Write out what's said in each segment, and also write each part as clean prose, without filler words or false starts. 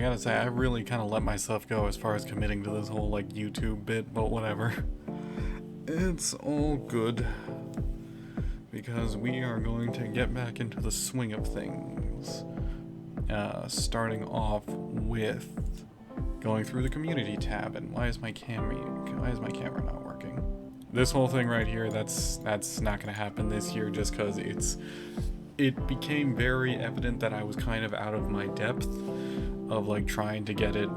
I gotta say, I really kind of let myself go as far as committing to this whole, like, YouTube bit, but whatever. It's all good. Because we are going to get back into the swing of things. Starting off with going through the community tab, and why is my camera not working? This whole thing right here, that's not gonna happen this year just because it became very evident that I was kind of out of my depth of like trying to get it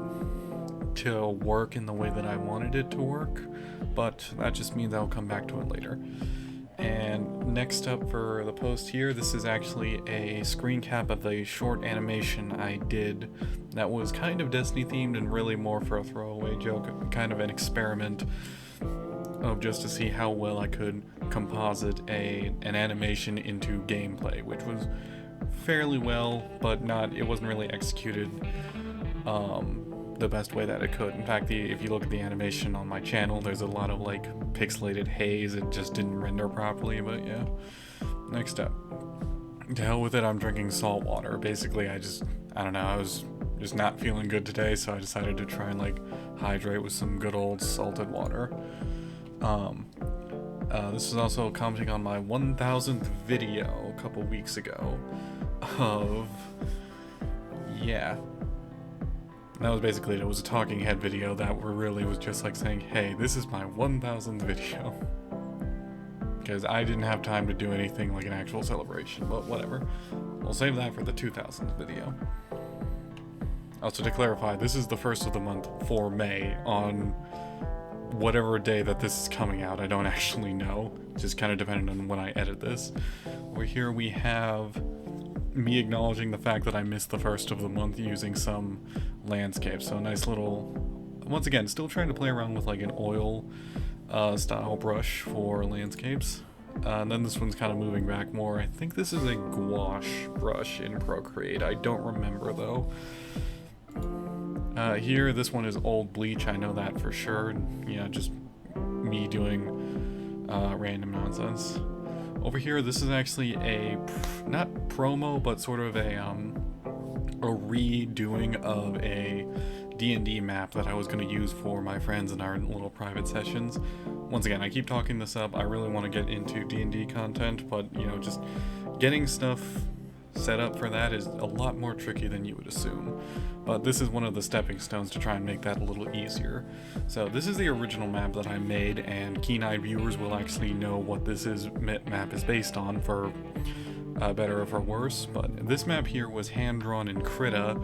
to work in the way that I wanted it to work, but that just means I'll come back to it later. And next up for the post here, this is actually a screen cap of a short animation I did that was kind of Destiny themed and really more for a throwaway joke, kind of an experiment of just to see how well I could composite an animation into gameplay, which was fairly well, but it wasn't really executed the best way that it could. In fact, if you look at the animation on my channel, there's a lot of like pixelated haze. It just didn't render properly, but yeah. Next up. To hell with it, I'm drinking salt water. Basically, I don't know, I was just not feeling good today, so I decided to try and like hydrate with some good old salted water. This is also commenting on my 1000th video a couple weeks ago of, yeah. That was basically it was a talking head video that really was just like saying, hey, this is my 1000th video. Because I didn't have time to do anything like an actual celebration, but whatever. We'll save that for the 2000th video. Also, to clarify, this is the first of the month for May on whatever day that this is coming out. I don't actually know. It's just kind of dependent on when I edit this. Over here we have me acknowledging the fact that I missed the first of the month using some landscape. So a nice little, once again, still trying to play around with like an oil style brush for landscapes. And then this one's kind of moving back more. I think this is a gouache brush in Procreate. I don't remember though. Here, this one is old bleach. I know that for sure. Yeah, just me doing random nonsense. Over here, this is actually not promo, but sort of a redoing of a D&D map that I was going to use for my friends in our little private sessions. Once again, I keep talking this up. I really want to get into D&D content, but, you know, just getting stuff set up for that is a lot more tricky than you would assume. But this is one of the stepping stones to try and make that a little easier. So this is the original map that I made, and keen-eyed viewers will actually know what this map is based on, for better or for worse. But this map here was hand-drawn in Krita,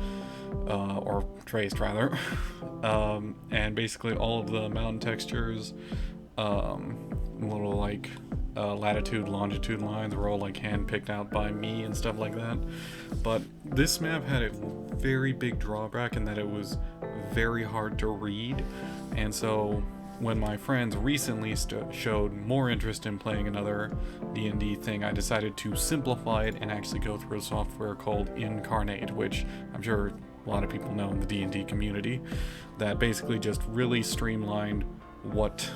or traced rather, and basically all of the mountain textures, little like latitude, longitude lines were all like hand-picked out by me and stuff like that. But this map had a very big drawback in that it was very hard to read, and so when my friends recently showed more interest in playing another D&D thing, I decided to simplify it and actually go through a software called Incarnate, which I'm sure a lot of people know in the D&D community, that basically just really streamlined what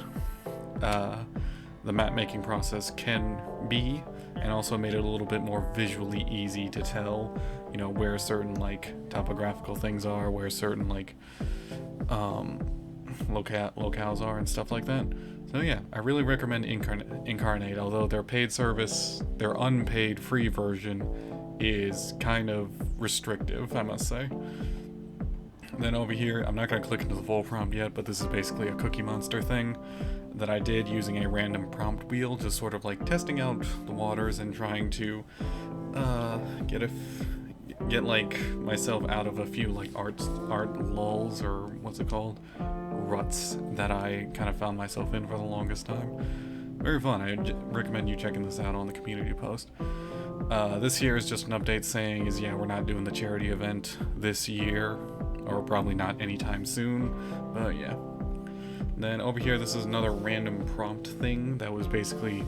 the map making process can be, and also made it a little bit more visually easy to tell, you know, where certain like topographical things are, where certain like locales are and stuff like that. So yeah, I really recommend Incarnate, although their paid service, their unpaid free version is kind of restrictive, I must say. Then over here, I'm not going to click into the full prompt yet, but this is basically a Cookie Monster thing that I did using a random prompt wheel, just sort of like testing out the waters and trying to get like myself out of a few like art lulls, or what's it called, ruts that I kind of found myself in for the longest time. Very fun. I recommend you checking this out on the community post. This here is just an update saying yeah, we're not doing the charity event this year, or probably not anytime soon, but yeah. Then over here, this is another random prompt thing that was basically,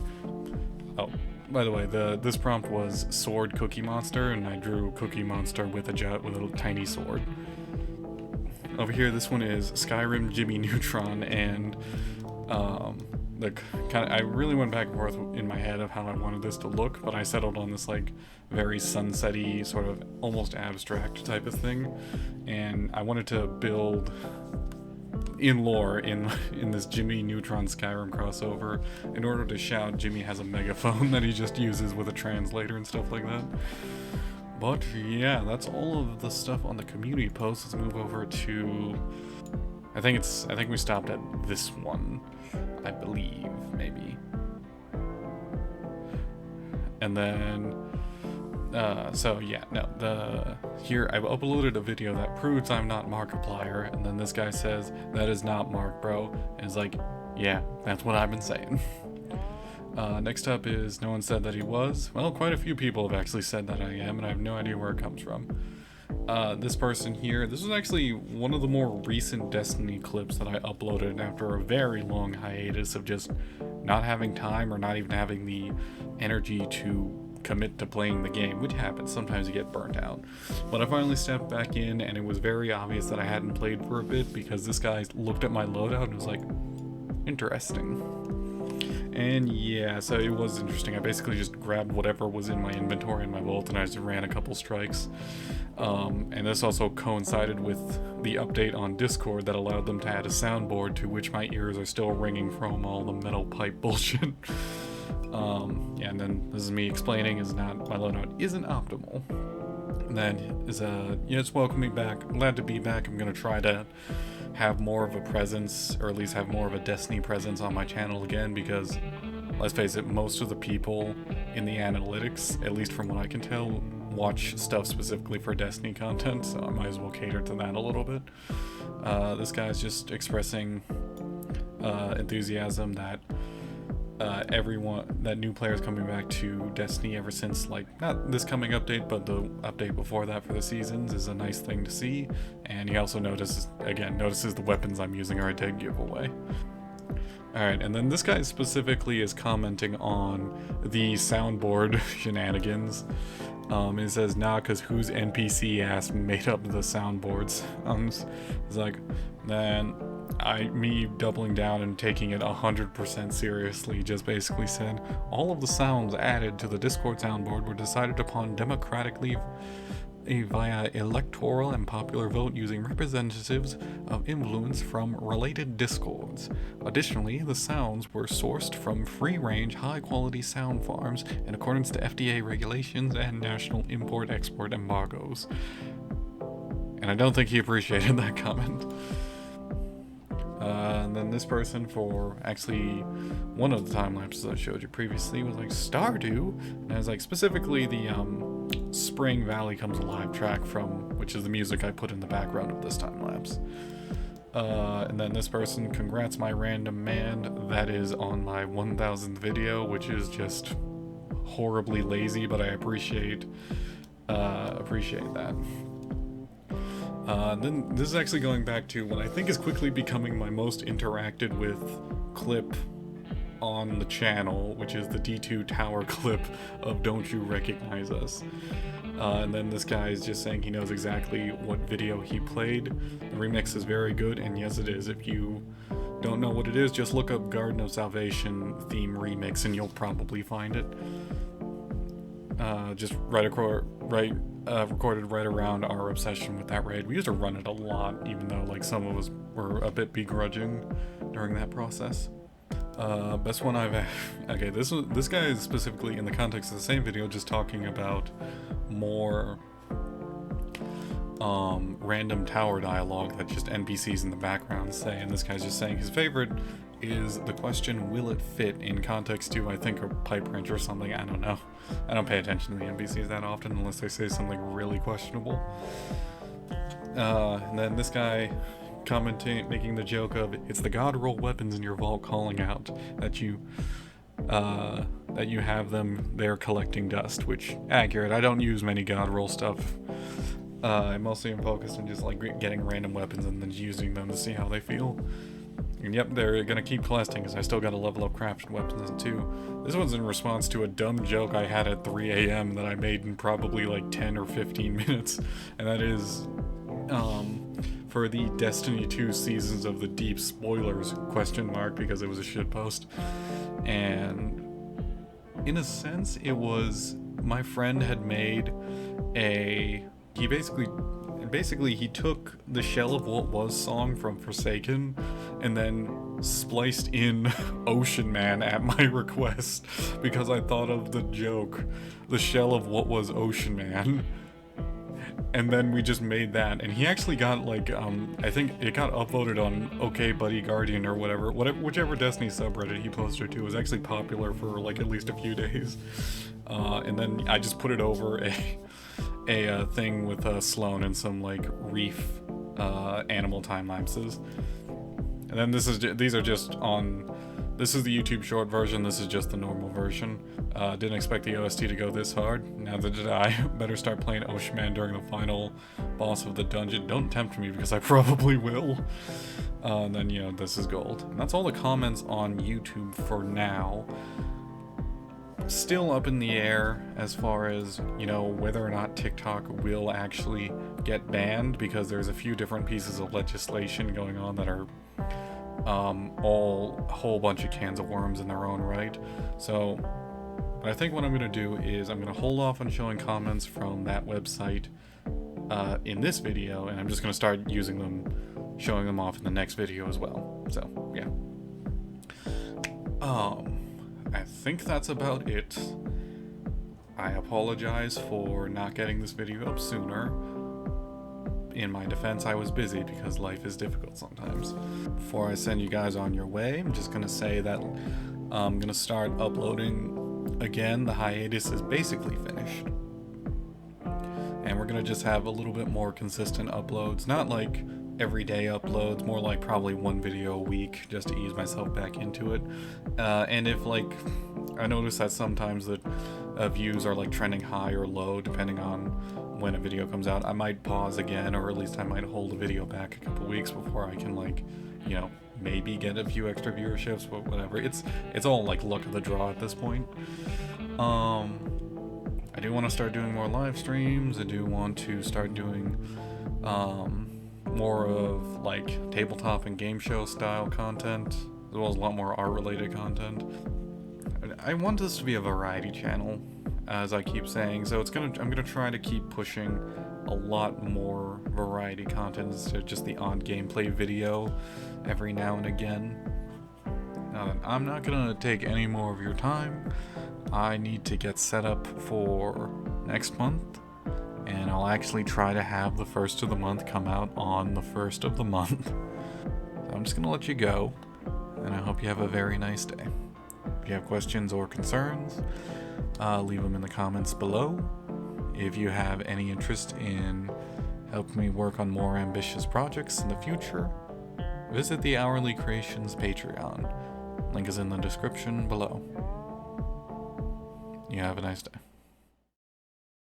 oh, by the way, this prompt was sword Cookie Monster, and I drew Cookie Monster with a tiny sword. Over here, this one is Skyrim Jimmy Neutron, and I really went back and forth in my head of how I wanted this to look, but I settled on this like very sunsetty, sort of almost abstract type of thing, and I wanted to build in lore in this Jimmy Neutron Skyrim crossover. In order to shout, Jimmy has a megaphone that he just uses with a translator and stuff like that. But yeah, that's all of the stuff on the community post. Let's move over to I think we stopped at this one, I believe, maybe. And then so yeah, no, here I've uploaded a video that proves I'm not Markiplier, and then this guy says, that is not Mark, bro. And it's like, yeah, that's what I've been saying. Next up is no one said that he was. Well, quite a few people have actually said that I am, and I have no idea where it comes from. This person here, this was actually one of the more recent Destiny clips that I uploaded after a very long hiatus of just not having time or not even having the energy to commit to playing the game, which happens. Sometimes you get burnt out. But I finally stepped back in, and it was very obvious that I hadn't played for a bit because this guy looked at my loadout and was like, interesting. And yeah, so it was interesting. I basically just grabbed whatever was in my inventory in my vault and I just ran a couple strikes. And this also coincided with the update on Discord that allowed them to add a soundboard, to which my ears are still ringing from all the metal pipe bullshit. Yeah, and then this is me explaining is not, my loadout isn't optimal. And then is yeah, it's welcoming back. I'm glad to be back. I'm gonna try to have more of a presence, or at least have more of a Destiny presence on my channel again, because let's face it, most of the people in the analytics, at least from what I can tell, watch stuff specifically for Destiny content, so I might as well cater to that a little bit. This guy's just expressing enthusiasm that that new players coming back to Destiny ever since, like, not this coming update, but the update before that for the seasons is a nice thing to see. And he also notices the weapons I'm using are a dead giveaway. Alright, and then this guy specifically is commenting on the soundboard shenanigans. It says, nah, cause whose NPC ass made up the soundboards? It's like, then me doubling down and taking it 100% seriously just basically said, all of the sounds added to the Discord soundboard were decided upon democratically via electoral and popular vote using representatives of influence from related discords. Additionally, the sounds were sourced from free-range, high-quality sound farms in accordance to FDA regulations and national import-export embargoes. And I don't think he appreciated that comment. And then this person, for actually one of the time lapses I showed you previously, was like Stardew, and I was like, specifically the Spring Valley Comes Alive track from, which is the music I put in the background of this time lapse. And then this person, congrats my random man, that is on my 1000th video, which is just horribly lazy, but I appreciate that. Then this is actually going back to what I think is quickly becoming my most interacted with clip on the channel, which is the D2 Tower clip of Don't You Recognize Us? And then this guy is just saying he knows exactly what video he played. The remix is very good, and yes it is. If you don't know what it is, just look up Garden of Salvation theme remix and you'll probably find it. Just recorded right around our obsession with that raid. We used to run it a lot, even though like some of us were a bit begrudging during that process. Best one okay, this guy is specifically in the context of the same video, just talking about more random tower dialogue that just NPCs in the background say, and this guy's just saying his favorite is the question, will it fit, in context to, I think, a pipe wrench or something. I don't know. I don't pay attention to the NPCs that often unless they say something really questionable. And then this guy commenting, making the joke of, it's the god roll weapons in your vault calling out that you have them there collecting dust, which, accurate. I don't use many god roll stuff. I mostly am focused on just like getting random weapons and then using them to see how they feel. And yep, they're gonna keep collecting because I still gotta level up crafted weapons too. This one's in response to a dumb joke I had at 3 AM that I made in probably like 10 or 15 minutes. And that is, for for the Destiny 2 Seasons of the Deep spoilers question mark, because it was a shitpost. And in a sense, it was, my friend had made he basically he took the Shell of What Was song from Forsaken and then spliced in Ocean Man at my request, because I thought of the joke, the Shell of What Was Ocean Man. And then we just made that, and he actually got like I think it got upvoted on OK Buddy Guardian or whatever, whichever Destiny subreddit he posted to. It was actually popular for like at least a few days, and then I just put it over a thing with Sloan and some like reef animal time lapses. And then this is this is the YouTube short version. This is just the normal version. Didn't expect the OST to go this hard. Neither did I. Better start playing Ocean Man during the final boss of the dungeon. Don't tempt me, because I probably will. And then, you know, this is gold. And that's all the comments on YouTube for now. Still up in the air as far as, you know, whether or not TikTok will actually get banned, because there's a few different pieces of legislation going on that are all a whole bunch of cans of worms in their own right. So I think what I'm going to do is I'm going to hold off on showing comments from that website in this video, and I'm just going to start using them, showing them off in the next video as well. So yeah, I think that's about it. I apologize for not getting this video up sooner. In my defense, I was busy because life is difficult sometimes. Before I send you guys on your way, I'm just gonna say that I'm gonna start uploading again. The hiatus is basically finished, and we're gonna just have a little bit more consistent uploads. Not like everyday uploads, more like probably one video a week, just to ease myself back into it. And if like I notice that sometimes the views are like trending high or low depending on when a video comes out, I might pause again, or at least I might hold the video back a couple weeks before I can, like, you know, maybe get a few extra viewerships, but whatever. It's all like luck of the draw at this point. I do want to start doing more live streams. I do want to start doing more of like tabletop and game show style content, as well as a lot more art related content. I want this to be a variety channel, as I keep saying, so I'm gonna try to keep pushing a lot more variety content instead of just the odd gameplay video every now and again. I'm not gonna take any more of your time. I need to get set up for next month, and I'll actually try to have the first of the month come out on the first of the month. So I'm just gonna let you go, and I hope you have a very nice day. If you have questions or concerns, leave them in the comments below. If you have any interest in helping me work on more ambitious projects in the future, visit the Hourly Creations Patreon. Link is in the description below. You have a nice day.